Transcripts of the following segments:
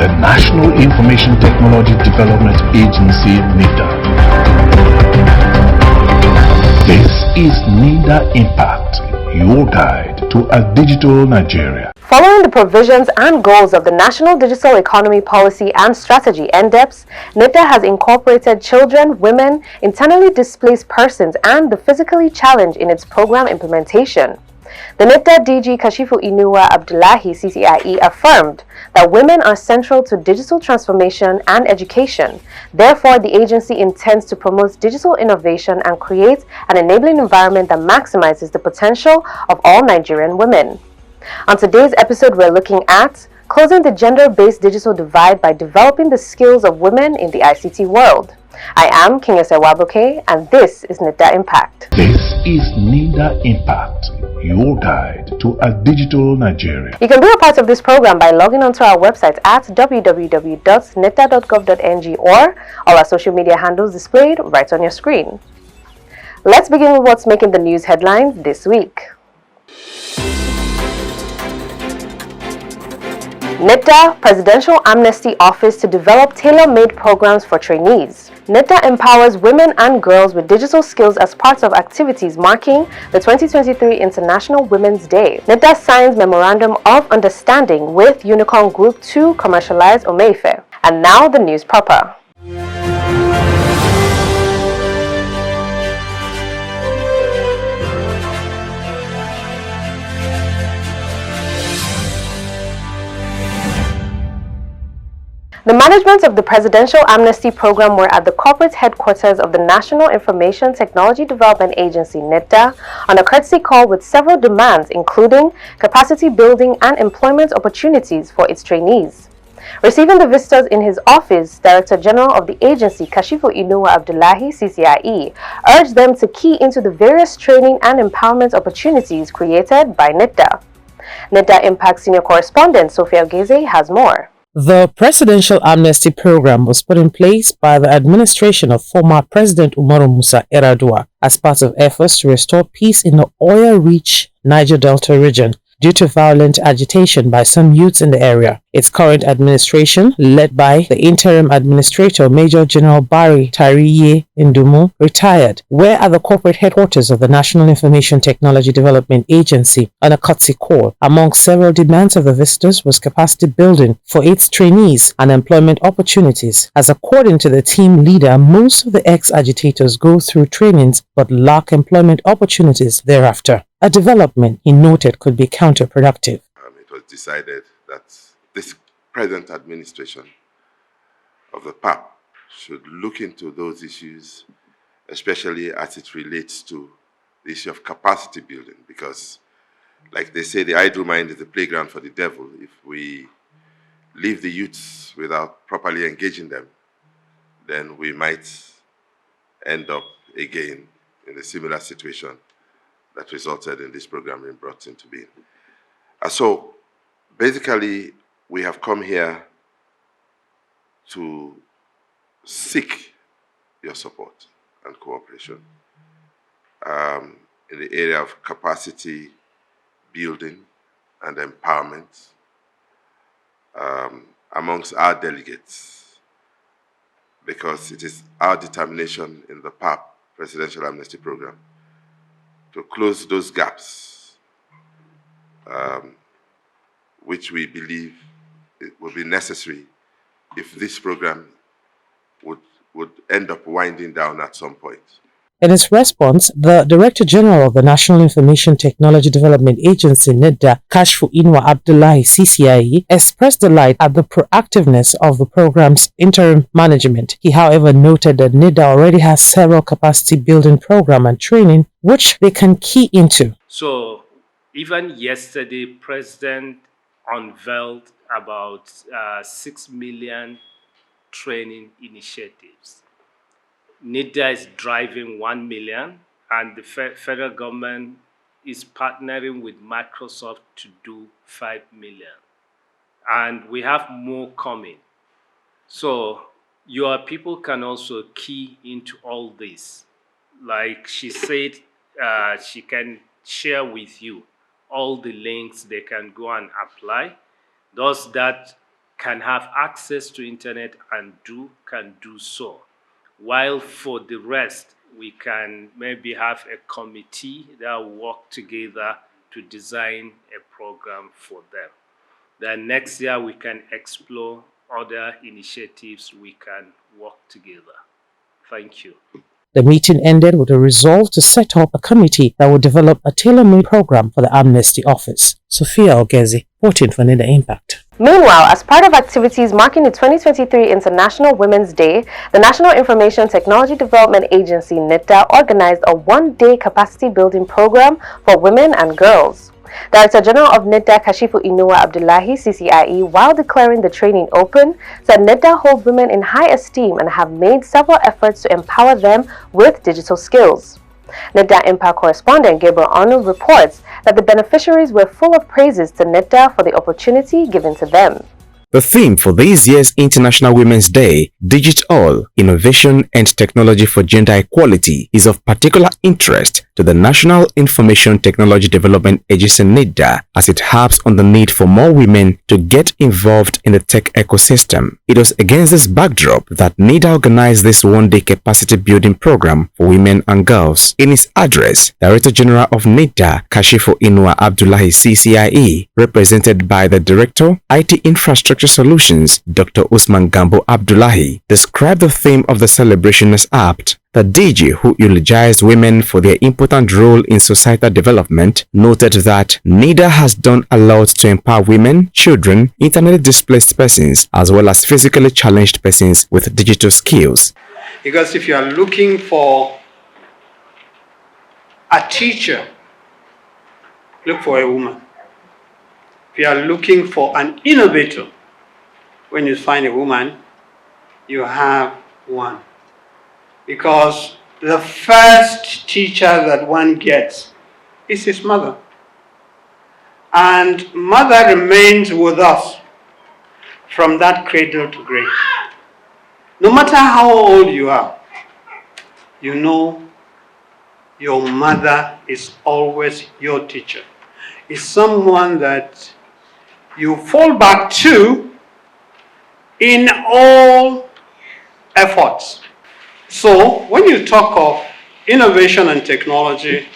the National Information Technology Development Agency, Nitda. This is Nitda Impact, your guide to a digital Nigeria. Following the provisions and goals of the National Digital Economy Policy and Strategy (NDEPS), Nitda has incorporated children, women, internally displaced persons, and the physically challenged in its program implementation. The Nitda DG Kashifu Inuwa Abdullahi CCIE affirmed that women are central to digital transformation and education. Therefore, the agency intends to promote digital innovation and create an enabling environment that maximizes the potential of all Nigerian women. On today's episode, we're looking at closing the gender-based digital divide by developing the skills of women in the ICT world. I am King Wabuke, and this is Nitda Impact. This is Nitda Impact, your guide to a digital Nigeria. You can be a part of this program by logging onto our website at www.nitda.gov.ng or all our social media handles displayed right on your screen. Let's begin with what's making the news headlines this week. Nitda Presidential Amnesty Office to develop tailor-made programs for trainees. Nitda empowers women and girls with digital skills as part of activities marking the 2023 International Women's Day. Nitda signs Memorandum of Understanding with Unicorn Group to commercialize Omeife. And now the news proper. The management of the Presidential Amnesty Program were at the corporate headquarters of the National Information Technology Development Agency, Nitda, on a courtesy call with several demands, including capacity building and employment opportunities for its trainees. Receiving the visitors in his office, Director General of the agency, Kashifu Inuwa Abdullahi, CCIE, urged them to key into the various training and empowerment opportunities created by Nitda. Nitda Impact Senior Correspondent Sophia Geze has more. The Presidential Amnesty Program was put in place by the administration of former President Umaru Musa Yar'Adua as part of efforts to restore peace in the oil-rich Niger Delta region due to violent agitation by some youths in the area. Its current administration, led by the interim administrator Major General Barry Tariye Ndumu, retired, were at the corporate headquarters of the National Information Technology Development Agency on a courtesy call. Among several demands of the visitors was capacity building for its trainees and employment opportunities, as according to the team leader, most of the ex-agitators go through trainings but lack employment opportunities thereafter. A development he noted could be counterproductive. It was decided that this present administration of the PAP should look into those issues, especially as it relates to the issue of capacity building, because, like they say, the idle mind is the playground for the devil. If we leave the youths without properly engaging them, then we might end up again in a similar situation that resulted in this program being brought into being. So basically, we have come here to seek your support and cooperation in the area of capacity building and empowerment amongst our delegates, because it is our determination in the PAP, Presidential Amnesty Program, to close those gaps, which we believe it will be necessary if this program would end up winding down at some point. In his response, the Director General of the National Information Technology Development Agency, Nitda, Kashifu Inuwa Abdullahi, CCIE, expressed delight at the proactiveness of the program's interim management. He, however, noted that Nitda already has several capacity building program and training which they can key into. So, even yesterday, President unveiled about 6 million training initiatives. Nitda is driving 1 million, and the federal government is partnering with Microsoft to do 5 million. And we have more coming. So your people can also key into all this. Like she said, she can share with you all the links they can go and apply. Those that can have access to internet and can do so. While for the rest, we can maybe have a committee that work together to design a program for them. Then next year we can explore other initiatives we can work together. Thank you. The meeting ended with a resolve to set up a committee that would develop a tailor-made program for the Amnesty Office. Sophia Ogezi, reporting for Nitda Impact. Meanwhile, as part of activities marking the 2023 International Women's Day, the National Information Technology Development Agency, Nitda, organized a one-day capacity building program for women and girls. Director General of Nitda, Kashifu Inuwa Abdullahi, CCIE, while declaring the training open, said Nitda hold women in high esteem and have made several efforts to empower them with digital skills. Nitda Impact correspondent Gabriel Arnold reports that the beneficiaries were full of praises to Nitda for the opportunity given to them. The theme for this year's International Women's Day, Digital, Innovation and Technology for Gender Equality, is of particular interest to the National Information Technology Development Agency NIDDA, as it harps on the need for more women to get involved in the tech ecosystem. It was against this backdrop that NIDDA organized this one-day capacity building program for women and girls. In his address, Director General of NIDDA, Kashifu Inuwa Abdullahi, CCIE, represented by the Director, IT Infrastructure Solutions, Dr. Usman Gambo Abdullahi, described the theme of the celebration as apt. The DG, who eulogized women for their important role in societal development, noted that NIDDA has done a lot to empower women, children, internally displaced persons, as well as physically challenged persons with digital skills. Because if you are looking for a teacher, look for a woman. If you are looking for an innovator, when you find a woman, you have one. Because the first teacher that one gets is his mother. And mother remains with us from that cradle to grave. No matter how old you are, you know your mother is always your teacher. It's someone that you fall back to in all efforts. So when you talk of innovation and technology,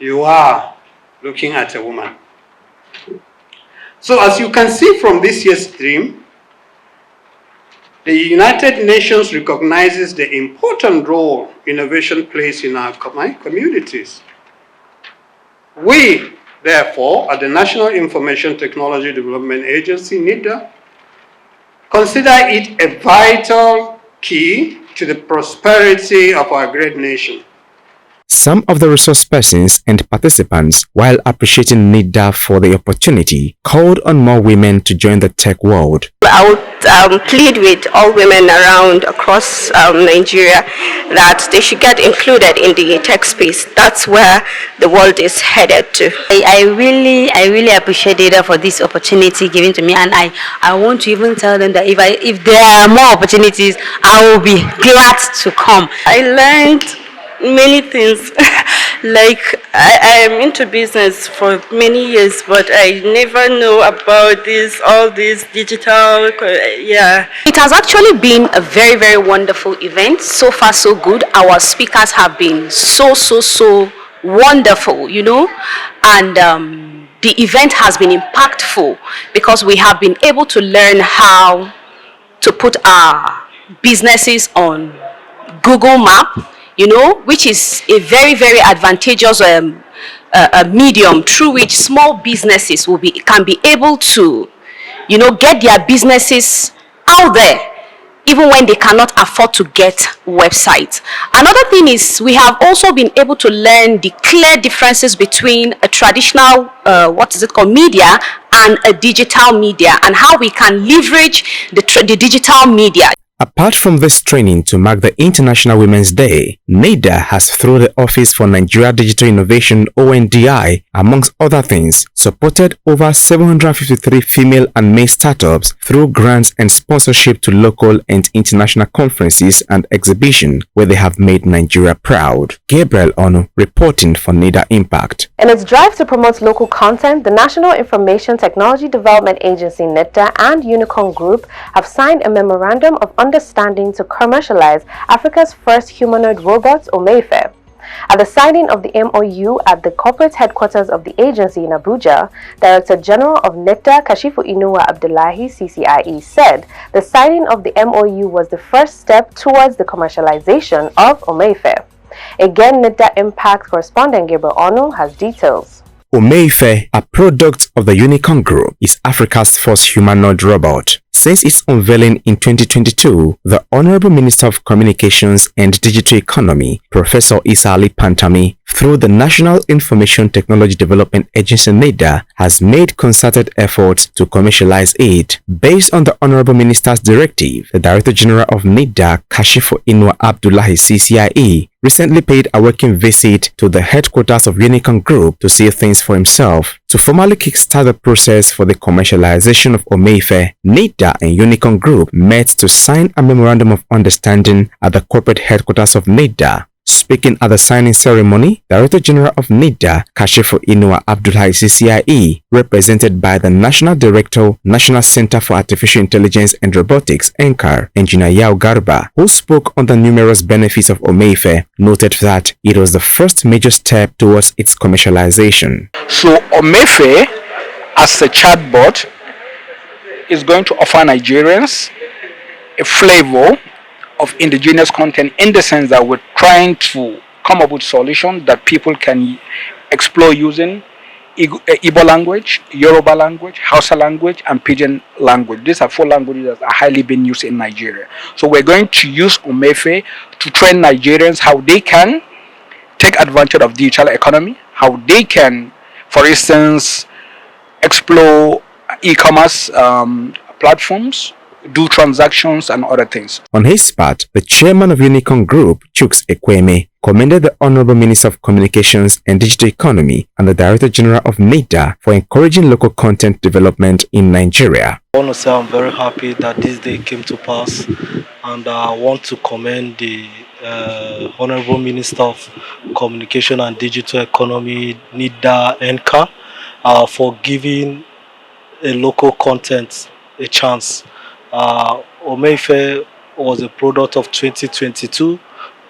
you are looking at a woman. So as you can see from this year's theme, the United Nations recognizes the important role innovation plays in our communities. We, therefore, at the National Information Technology Development Agency, NIDDA, consider it a vital key to the prosperity of our great nation. Some of the resource persons and participants, while appreciating NIDDA for the opportunity, called on more women to join the tech world. I would plead with all women around across Nigeria that they should get included in the tech space. That's where the world is headed to. I really appreciate NIDDA for this opportunity given to me, and I want to even tell them that if there are more opportunities, I will be glad to come. I learned many things. Like I am into business for many years, but I never know about all this digital. Yeah, it has actually been a very, very wonderful event. So far, so good. Our speakers have been so wonderful, you know, and the event has been impactful because we have been able to learn how to put our businesses on Google Map, you know, which is a very, very advantageous medium through which small businesses can be able to, you know, get their businesses out there, even when they cannot afford to get websites. Another thing is we have also been able to learn the clear differences between a traditional, media and a digital media, and how we can leverage the digital media. Apart from this training to mark the International Women's Day, Nitda has, through the Office for Nigeria Digital Innovation (ONDI), amongst other things, supported over 753 female and male startups through grants and sponsorship to local and international conferences and exhibitions where they have made Nigeria proud. Gabriel Onu reporting for Nitda Impact. In its drive to promote local content, the National Information Technology Development Agency (NITDA) and Unicorn Group have signed a memorandum of understanding to commercialize Africa's first humanoid robot, Omeife. At the signing of the MOU at the corporate headquarters of the agency in Abuja, Director General of NITDA, Kashifu Inuwa Abdullahi, CCIE, said the signing of the MOU was the first step towards the commercialization of Omeife. Again, Nitda Impact correspondent Gabriel Onu has details. Omeife, a product of the Unicorn Group, is Africa's first humanoid robot. Since its unveiling in 2022, the Honorable Minister of Communications and Digital Economy, Professor Isa Ali Pantami, through the National Information Technology Development Agency (NITDA), has made concerted efforts to commercialize it. Based on the Honorable Minister's directive, the Director General of NITDA, Kashifu Inuwa Abdullahi, CCIE, recently paid a working visit to the headquarters of Unicorn Group to see things for himself. To formally kickstart the process for the commercialization of Omeife, NITDA and Unicorn Group met to sign a memorandum of understanding at the corporate headquarters of NITDA. Speaking at the signing ceremony, Director General of NITDA, Kashifu Inuwa Abdullahi, CCIE, represented by the National Director, National Center for Artificial Intelligence and Robotics, (NCAR), Engineer Yao Garba, who spoke on the numerous benefits of Omeife, noted that it was the first major step towards its commercialization. So Omeife, as a chatbot, is going to offer Nigerians a flavor of indigenous content, in the sense that we're trying to come up with solutions that people can explore using Igbo language, Yoruba language, Hausa language, and Pidgin language. These are 4 languages that are highly being used in Nigeria. So we're going to use Omeife to train Nigerians how they can take advantage of digital economy, how they can, for instance, explore e-commerce platforms, do transactions and other things. On his part, the chairman of Unicorn Group, Chuks Ekweme, commended the Honorable Minister of Communications and Digital Economy and the Director General of NITDA for encouraging local content development in Nigeria. I want to say I'm very happy that this day came to pass, and I want to commend the Honorable Minister of Communication and Digital Economy, Nitda Impact, for giving a local content a chance. Omeife was a product of 2022,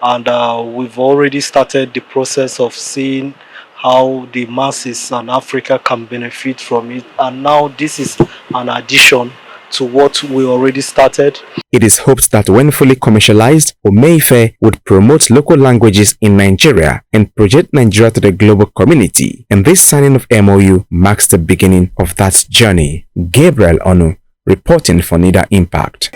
and we've already started the process of seeing how the masses and Africa can benefit from it, and now this is an addition to what we already started. It is hoped that when fully commercialized, Omeife would promote local languages in Nigeria and project Nigeria to the global community, and this signing of MOU marks the beginning of that journey. Gabriel Onu reporting for Nitda Impact.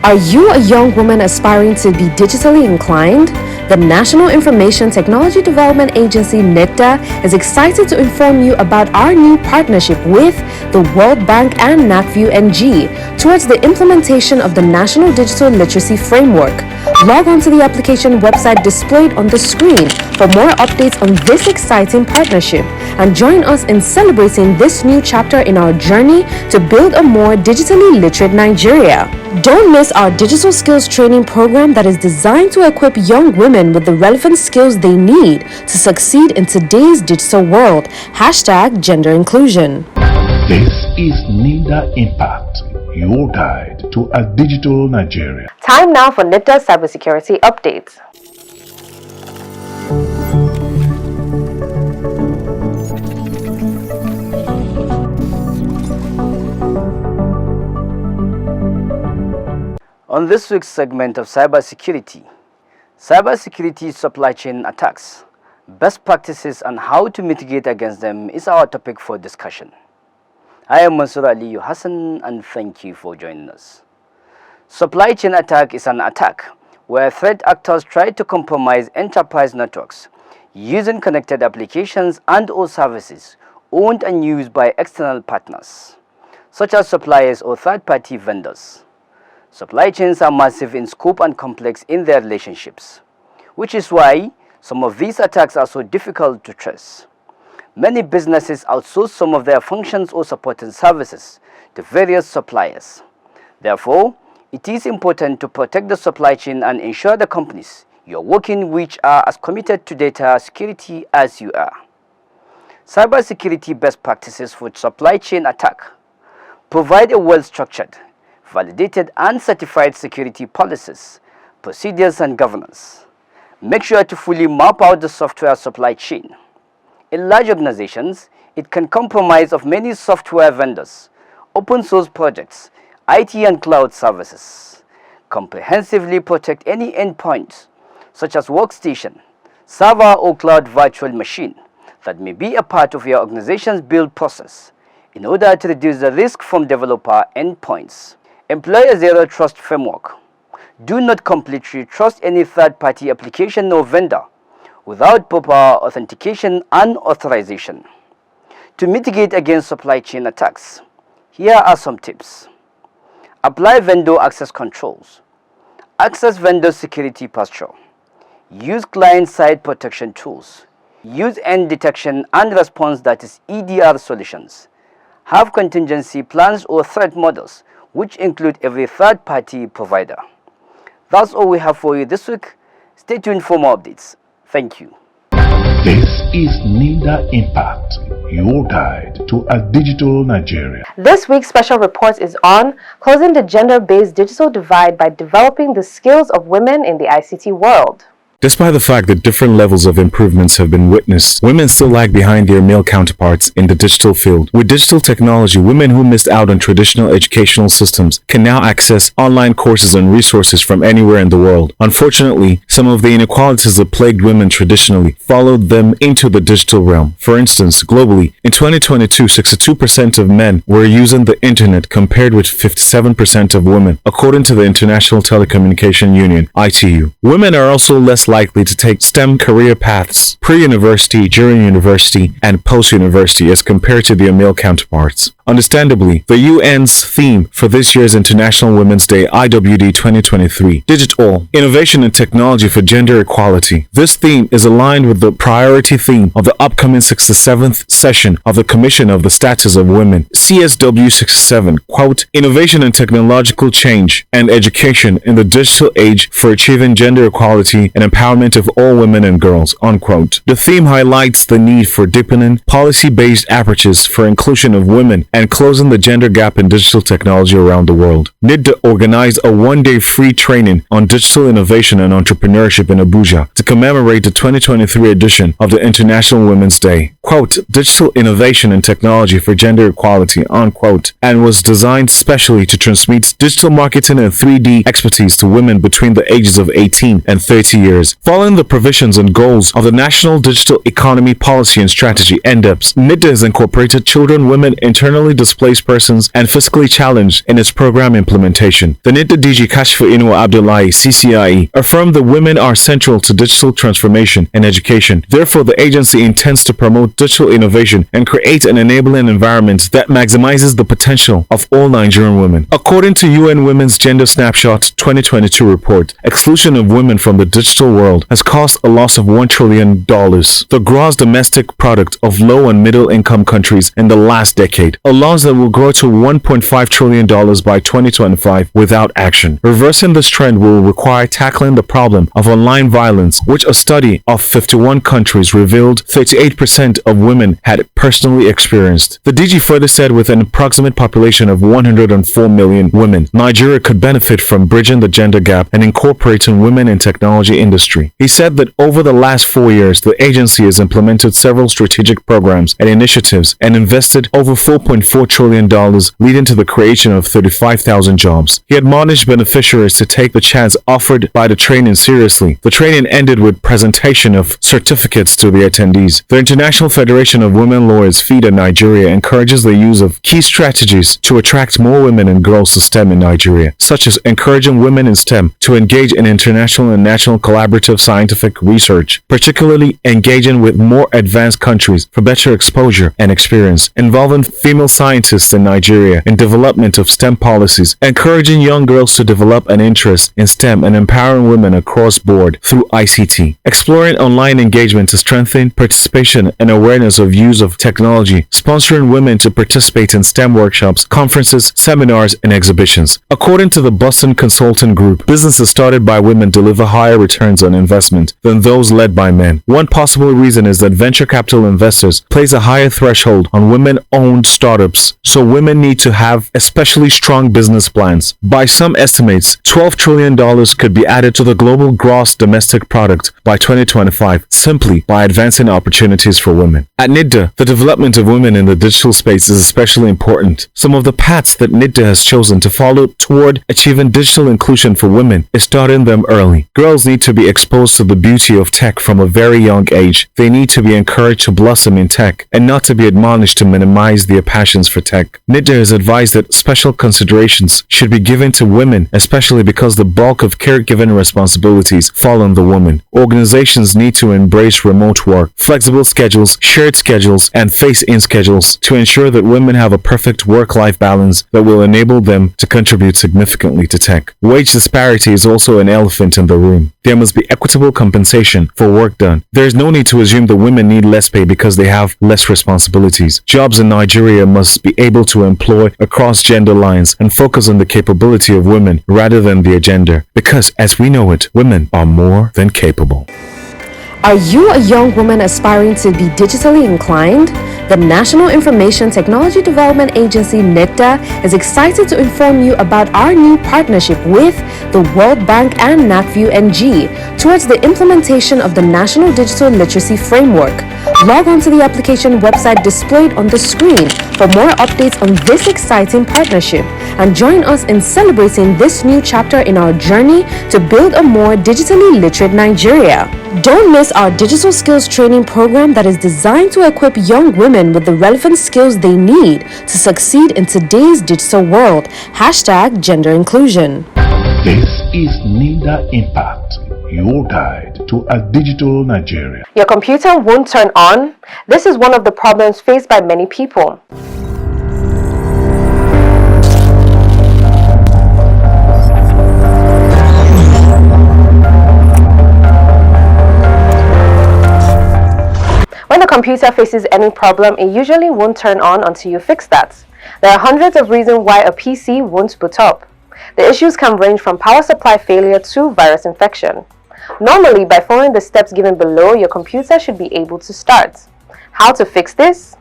Are you a young woman aspiring to be digitally inclined? The National Information Technology Development Agency (NITDA) is excited to inform you about our new partnership with the World Bank and NACView NG towards the implementation of the National Digital Literacy Framework. Log on to the application website displayed on the screen for more updates on this exciting partnership, and join us in celebrating this new chapter in our journey to build a more digitally literate Nigeria. Don't miss our digital skills training program that is designed to equip young women with the relevant skills they need to succeed in today's digital world. #Gender Inclusion. This is Nitda Impact, your guide to a digital Nigeria. Time now for NITDA cybersecurity updates. On this week's segment of cybersecurity supply chain attacks, best practices and how to mitigate against them is our topic for discussion. I am Mansur Aliyu Hassan, and thank you for joining us. Supply chain attack is an attack where threat actors try to compromise enterprise networks using connected applications and or services owned and used by external partners, such as suppliers or third-party vendors. Supply chains are massive in scope and complex in their relationships, which is why some of these attacks are so difficult to trace. Many businesses outsource some of their functions or supporting services to various suppliers. Therefore, it is important to protect the supply chain and ensure the companies you are working with are as committed to data security as you are. Cybersecurity best practices for supply chain attack provide a well-structured, validated and certified security policies, procedures and governance. Make sure to fully map out the software supply chain. In large organizations, it can comprise of many software vendors, open source projects, IT and cloud services. Comprehensively protect any endpoints, such as workstation, server or cloud virtual machine that may be a part of your organization's build process in order to reduce the risk from developer endpoints. Employ a zero trust framework. Do not completely trust any third-party application or vendor without proper authentication and authorization. To mitigate against supply chain attacks, here are some tips. Apply vendor access controls. Access vendor security posture. Use client-side protection tools. Use end detection and response, that is EDR solutions. Have contingency plans or threat models, which include every third-party provider. That's all we have for you this week. Stay tuned for more updates. Thank you. This is Nitda Impact, your guide to a digital Nigeria. This week's special report is on closing the gender-based digital divide by developing the skills of women in the ICT world. Despite the fact that different levels of improvements have been witnessed, women still lag behind their male counterparts in the digital field. With digital technology, women who missed out on traditional educational systems can now access online courses and resources from anywhere in the world. Unfortunately, some of the inequalities that plagued women traditionally followed them into the digital realm. For instance, globally, in 2022, 62% of men were using the internet compared with 57% of women, according to the International Telecommunication Union, ITU. Women are also less likely to take STEM career paths pre-university, during university, and post-university as compared to their male counterparts. Understandably, the UN's theme for this year's International Women's Day IWD 2023, Digital, Innovation and Technology for Gender Equality. This theme is aligned with the priority theme of the upcoming 67th session of the Commission of the Status of Women, CSW 67, quote, Innovation and Technological Change and Education in the Digital Age for Achieving Gender Equality and Empowerment of All Women and Girls, unquote. The theme highlights the need for deepening policy-based approaches for inclusion of women and closing the gender gap in digital technology around the world. Nitda organized a one-day free training on digital innovation and entrepreneurship in Abuja to commemorate the 2023 edition of the International Women's Day. Quote, Digital Innovation and Technology for Gender Equality, unquote, and was designed specially to transmit digital marketing and 3D expertise to women between the ages of 18 and 30 years. Following the provisions and goals of the National Digital Economy Policy and Strategy, NDEPS, Nitda has incorporated children, women, internally displaced persons, and physically challenged in its program implementation. The Nitda DG Kashfa Inua Abdullahi, CCIE, affirmed that women are central to digital transformation and education. Therefore, the agency intends to promote digital innovation and create an enabling environment that maximizes the potential of all Nigerian women. According to UN Women's Gender Snapshot 2022 report, exclusion of women from the digital world has caused a loss of $1 trillion, the gross domestic product of low and middle income countries in the last decade, a loss that will grow to $1.5 trillion by 2025 without action. Reversing this trend will require tackling the problem of online violence, which a study of 51 countries revealed 38% of women had personally experienced. The DG further said with an approximate population of 104 million women, Nigeria could benefit from bridging the gender gap and incorporating women in technology industry. He said that over the last 4 years, the agency has implemented several strategic programs and initiatives and invested over $4.4 trillion, leading to the creation of 35,000 jobs. He admonished beneficiaries to take the chance offered by the training seriously. The training ended with presentation of certificates to the attendees. The International Federation of Women Lawyers, FIDA Nigeria, encourages the use of key strategies to attract more women and girls to STEM in Nigeria, such as encouraging women in STEM to engage in international and national collaborative collaborative scientific research, particularly engaging with more advanced countries for better exposure and experience, involving female scientists in Nigeria in development of STEM policies, encouraging young girls to develop an interest in STEM and empowering women across board through ICT, exploring online engagement to strengthen participation and awareness of use of technology, sponsoring women to participate in STEM workshops, conferences, seminars, and exhibitions. According to the Boston Consulting Group, businesses started by women deliver higher returns on investment than those led by men. One possible reason is that venture capital investors place a higher threshold on women-owned startups, so women need to have especially strong business plans. By some estimates, $12 trillion could be added to the global gross domestic product by 2025 simply by advancing opportunities for women. At Nitda, the development of women in the digital space is especially important. Some of the paths that Nitda has chosen to follow toward achieving digital inclusion for women is starting them early. Girls need to be exposed to the beauty of tech from a very young age. They need to be encouraged to blossom in tech and not to be admonished to minimize their passions for tech. Nitda has advised that special considerations should be given to women, especially because the bulk of caregiving responsibilities fall on the woman. Organizations need to embrace remote work, flexible schedules, shared schedules, and face-in schedules to ensure that women have a perfect work-life balance that will enable them to contribute significantly to tech. Wage disparity is also an elephant in the room. There must be equitable compensation for work done. There is no need to assume that women need less pay because they have less responsibilities. Jobs in Nigeria must be able to employ across gender lines and focus on the capability of women rather than their gender, because as we know it, women are more than capable. Are you a young woman aspiring to be digitally inclined? The National Information Technology Development Agency, Nitda, is excited to inform you about our new partnership with the World Bank and NACView NG towards the implementation of the National Digital Literacy Framework. Log on to the application website displayed on the screen for more updates on this exciting partnership and join us in celebrating this new chapter in our journey to build a more digitally literate Nigeria. Don't miss our digital skills training program that is designed to equip young women with the relevant skills they need to succeed in today's digital world. Hashtag gender inclusion. This is Nitda Impact, your guide to a digital Nigeria. Your computer won't turn on? This is one of the problems faced by many people. When the computer faces any problem, it usually won't turn on until you fix that. There are hundreds of reasons why a PC won't boot up. The issues can range from power supply failure to virus infection. Normally, by following the steps given below, your computer should be able to start. How to fix this?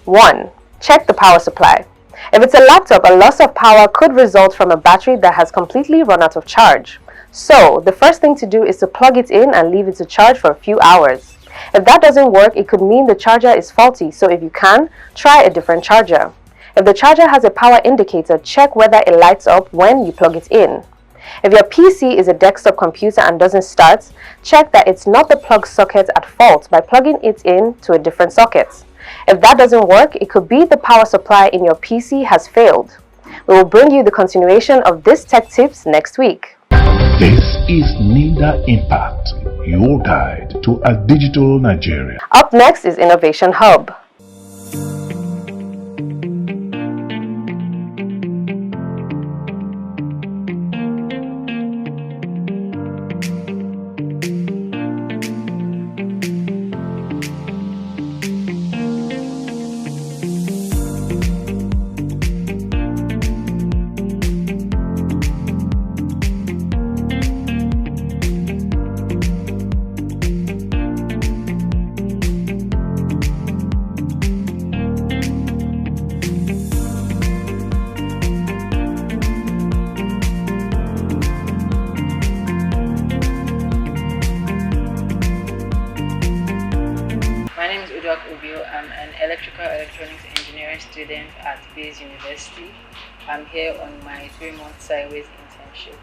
1. Check the power supply. If it's a laptop, a loss of power could result from a battery that has completely run out of charge. So, the first thing to do is to plug it in and leave it to charge for a few hours. If that doesn't work, it could mean the charger is faulty, so if you can, try a different charger. If the charger has a power indicator, check whether it lights up when you plug it in. If your PC is a desktop computer and doesn't start, check that it's not the plug socket at fault by plugging it in to a different socket. If that doesn't work, it could be the power supply in your PC has failed. We will bring you the continuation of this tech tips next week. This is Nitda Impact, your guide to a digital Nigeria. Up next is Innovation Hub. I'm an electronics engineering student at Bayes University. I'm here on my 3-month sideways internship.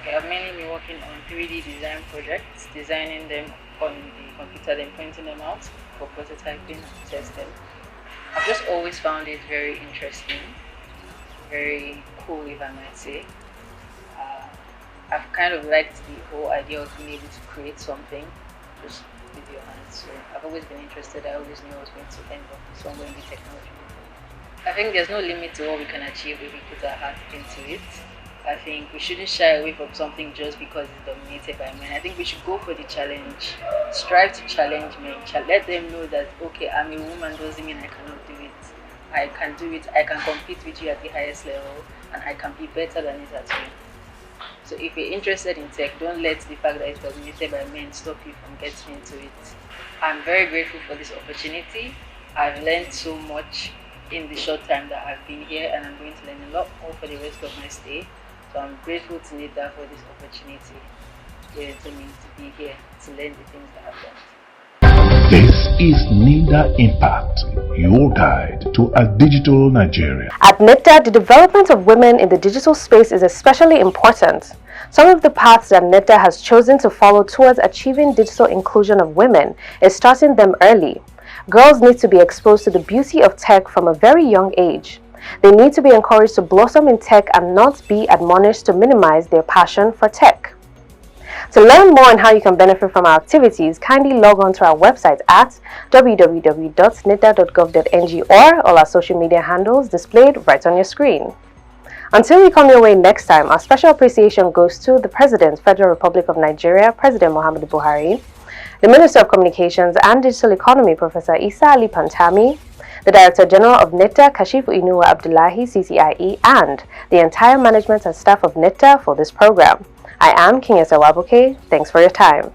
Okay, I've mainly been working on 3D design projects, designing them on the computer, then printing them out for prototyping and testing. I've just always found it very interesting, very cool, if I might say. I've kind of liked the whole idea of being able to create something just with your hands. So I've always been interested. I always knew I was going to end up somewhere in the technology. I think there's no limit to what we can achieve if we put our heart into it. I think we shouldn't shy away from something just because it's dominated by men. I think we should go for the challenge, strive to challenge men, let them know that, okay, I'm a woman doesn't mean I cannot do it. I can do it, I can compete with you at the highest level, and I can be better than it at home. So if you're interested in tech, don't let the fact that it's dominated by men stop you from getting into it. I'm very grateful for this opportunity. I've learned so much in the short time that I've been here, and I'm going to learn a lot more for the rest of my stay. So I'm grateful to Nitda for this opportunity to me to be here to learn the things that I've learned. This is Nitda Impact, your guide to a digital Nigeria. At Nitda, the development of women in the digital space is especially important. Some of the paths that Nitda has chosen to follow towards achieving digital inclusion of women is starting them early. Girls need to be exposed to the beauty of tech from a very young age. They need to be encouraged to blossom in tech and not be admonished to minimize their passion for tech. To learn more on how you can benefit from our activities, kindly log on to our website at www.nitda.gov.ng or all our social media handles displayed right on your screen. Until we come your way next time, our special appreciation goes to the President, Federal Republic of Nigeria, President Muhammadu Buhari, the Minister of Communications and Digital Economy, Professor Isa Ali Pantami, the Director General of Nitda, Kashifu Inuwa Abdullahi, CCIE, and the entire management and staff of Nitda for this program. I am King Esawabuke. Thanks for your time.